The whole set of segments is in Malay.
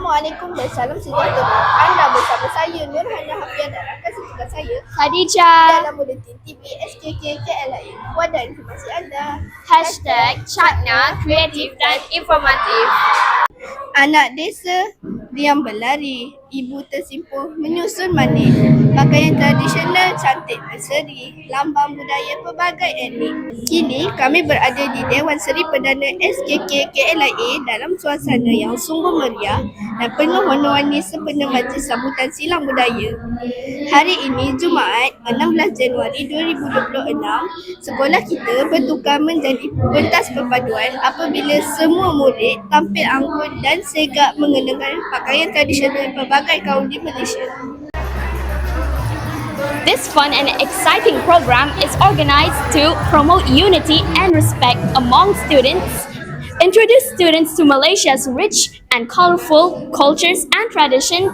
Assalamualaikum dan salam sejahtera. Anda bersama saya Nur Hana Hafiah dan rakan setugas saya Khadijah. dalam Buletin TV SKK KLIA. Wadah informasi anda. #Chatna kreatif dan informatif. Anak desa diam berlari, ibu tersimpuh menyusun manis. Pakaian tradisional cantik berseri, lambang budaya pelbagai etnik. Kini kami berada di Dewan Seri Perdana SKK KLIA dalam suasana yang sungguh meriah dan penuh warna-warni sempena majlis sambutan silang budaya. Hari ini Jumaat 16 Januari 2026, sekolah kita bertukar menjadi pentas perpaduan apabila semua murid tampil anggun dan segak mengenakan pakaian tradisional pelbagai kaum di Malaysia. This fun and exciting program is organized to promote unity and respect among students, introduce students to Malaysia's rich and colorful cultures and traditions,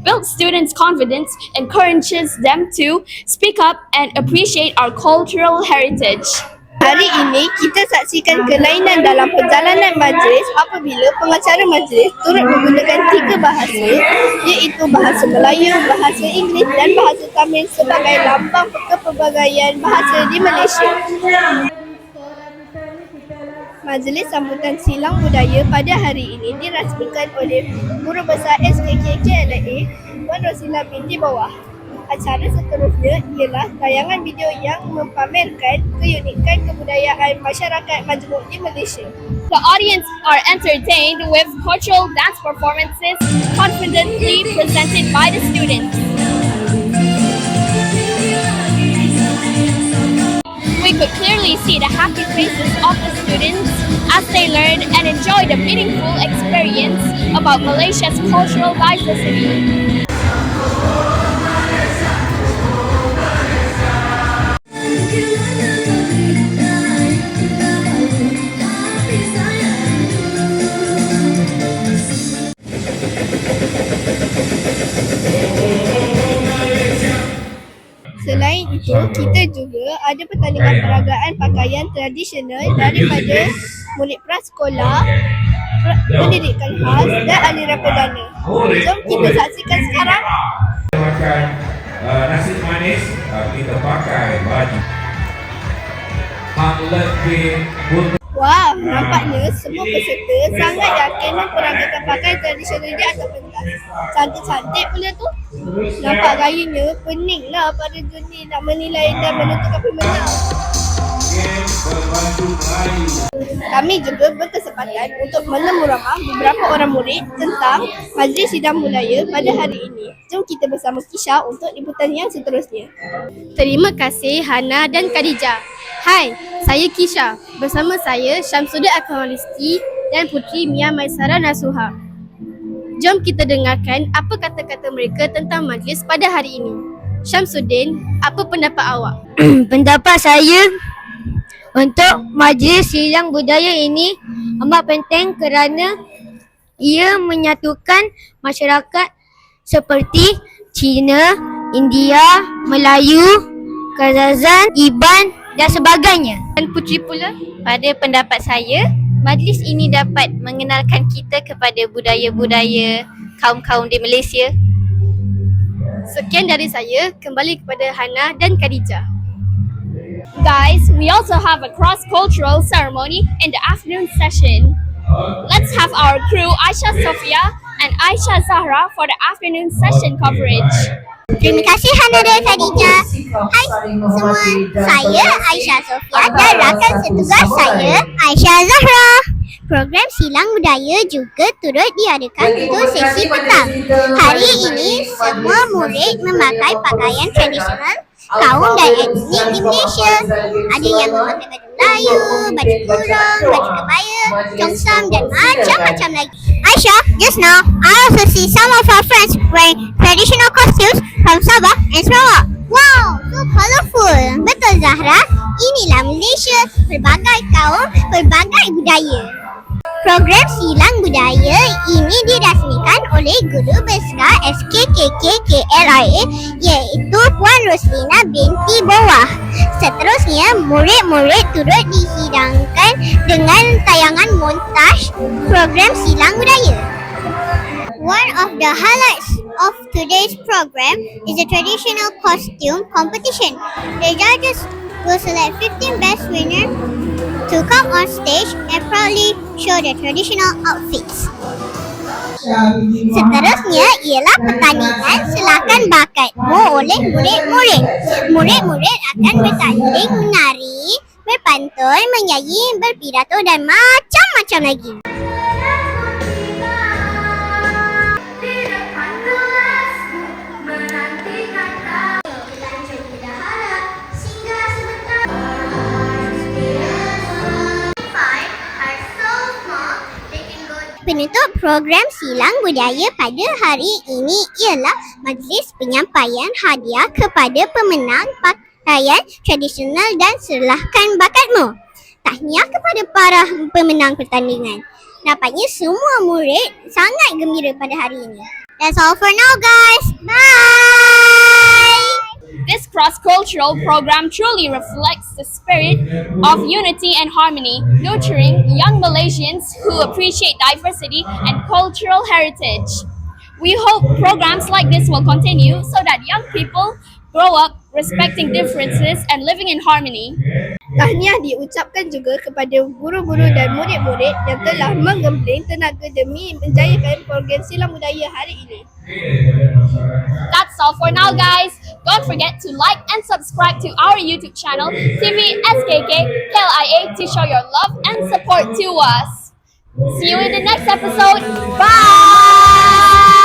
build students' confidence, encourages them to speak up and appreciate our cultural heritage. Hari ini kita saksikan kelainan dalam perjalanan majlis apabila pengacara majlis turut menggunakan 3 bahasa, iaitu bahasa Melayu, bahasa Inggeris dan bahasa Tamil sebagai lambang kepelbagaian bahasa di Malaysia. Majlis sambutan silang budaya pada hari ini dirasmikan oleh Guru Besar SKK KLIA, Puan Rosila binti Bawah. Acara seterusnya ialah tayangan video yang mempamerkan keunikan kebudayaan masyarakat majmuk di Malaysia. The audience are entertained with cultural dance performances confidently presented by the students. We could clearly see the happy faces of the students as they learn and enjoy the meaningful experience about Malaysia's cultural diversity. Selain itu, kita juga ada pertandingan peragaan pakaian tradisional daripada murid prasekolah, pendidikan khas dan aliran perdana. Jom kita saksikan sekarang. Makan nasi manis, kita pakai baju. Wah, nampaknya semua peserta sangat yakin memperagakan pakaian tradisional di atas pentas. Cantik-cantik pula tu. Nampak gayanya pening lah pada juri nak menilai dan menentukan pemenang. Kami juga berkesempatan untuk menemuramah beberapa orang murid tentang majlis sidang budaya pada hari ini. Jom kita bersama Kisha untuk liputan yang seterusnya. Terima kasih Hana dan Khadijah. Hai, saya Kisha. Bersama saya Syamsuddin Akmalistri dan Putri Mia Maisara Nasuha. Jom kita dengarkan apa kata-kata mereka tentang majlis pada hari ini. Syamsuddin, apa pendapat awak? Pendapat saya untuk majlis silang budaya ini amat penting kerana ia menyatukan masyarakat seperti Cina, India, Melayu, Kazakh, Iban dan sebagainya. Dan Putri pula? Pada pendapat saya, majlis ini dapat mengenalkan kita kepada budaya-budaya kaum-kaum di Malaysia. Sekian dari saya, kembali kepada Hana dan Khadijah. Guys, we also have a cross-cultural ceremony in the afternoon session. Let's have our crew Aisha Sofia and Aisha Zahra for the afternoon session coverage. Terima kasih Hana dan Khadijah. Hai semua, saya Aisha Sofia dan rakan setugas saya Aisha Zahra. Program silang budaya juga turut diadakan untuk sesi petang. Hari ini semua murid memakai pakaian tradisional kaum dan etnik di Malaysia. Ada yang memakai baju Melayu, baju kurung, baju kebaya, congsam dan macam-macam lagi. Aisha, just now I also see some of our friends wearing traditional costumes from Sabah and Sarawak. Wow, so colourful. Betul Zahra, inilah Malaysia, pelbagai kaum, pelbagai budaya. Program silang budaya ini dirasmikan oleh Guru Besar SKKK KLIA iaitu Puan Roslina binti Bawah. Seterusnya, murid-murid turut dihidangkan dengan tayangan montaj program silang budaya. One of the highlights of today's program is the traditional costume competition. The judges will select 15 best winners to come on stage and proudly show their traditional outfits. Seterusnya ialah pertandingan Selakan Bakatmu oleh murid-murid. Murid-murid akan bertanding menari, berpantun, menyanyi, berpidato dan macam-macam lagi. Penutup program Silang Budaya pada hari ini ialah majlis penyampaian hadiah kepada pemenang pakaian tradisional dan Selakan Bakatmu. Tahniah kepada para pemenang pertandingan. Nampaknya semua murid sangat gembira pada hari ini. That's all for now, guys. Bye! This cross-cultural program truly reflects the spirit of unity and harmony, nurturing young Malaysians who appreciate diversity and cultural heritage. We hope programs like this will continue so that young people grow up respecting differences and living in harmony. Tahniah diucapkan juga kepada guru-guru dan murid-murid yang telah menggempling tenaga demi menjayakan program Silang Budaya hari ini. That's all for now, guys. Don't forget to like and subscribe to our YouTube channel, TV SKK KLIA, to show your love and support to us. See you in the next episode. Bye!